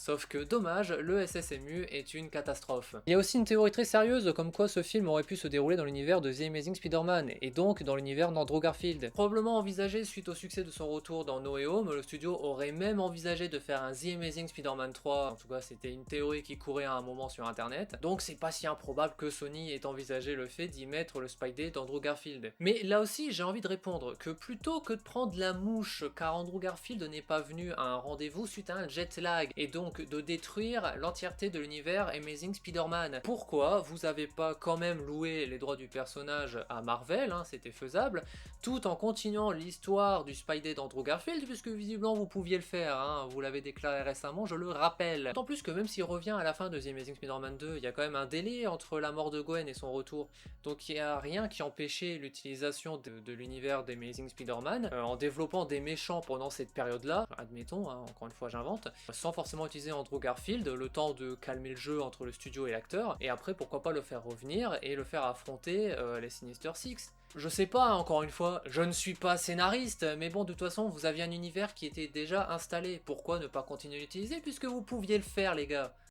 Sauf que dommage, le SSMU est une catastrophe. Il y a aussi une théorie très sérieuse comme quoi ce film aurait pu se dérouler dans l'univers de The Amazing Spider-Man, et donc dans l'univers d'Andrew Garfield. Probablement envisagé suite au succès de son retour dans No Way Home, le studio aurait même envisagé de faire un The Amazing Spider-Man 3, en tout cas c'était une théorie qui courait à un moment sur internet, donc c'est pas si improbable que Sony ait envisagé le fait d'y mettre le Spidey d'Andrew Garfield. Mais là aussi j'ai envie de répondre que plutôt que de prendre la mouche car Andrew Garfield n'est pas venu à un rendez-vous suite à un jet lag, et donc de détruire l'entièreté de l'univers Amazing Spider-Man, pourquoi vous avez pas quand même loué les droits du personnage à Marvel, hein, c'était faisable, tout en continuant l'histoire du Spidey d'Andrew Garfield, puisque visiblement vous pouviez le faire, hein, vous l'avez déclaré récemment, je le rappelle. D'autant plus que même s'il revient à la fin de The Amazing Spider-Man 2, il y a quand même un délai entre la mort de Gwen et son retour, donc il n'y a rien qui empêchait l'utilisation de l'univers d'Amazing Spider-Man en développant des méchants pendant cette période-là, admettons, hein, encore une fois j'invente, sans forcément utiliser Andrew Garfield, le temps de calmer le jeu entre le studio et l'acteur, et après pourquoi pas le faire revenir et le faire affronter les Sinister Six. Je sais pas, encore une fois, je ne suis pas scénariste, mais bon, de toute façon, vous aviez un univers qui était déjà installé, pourquoi ne pas continuer à l'utiliser puisque vous pouviez le faire, les gars?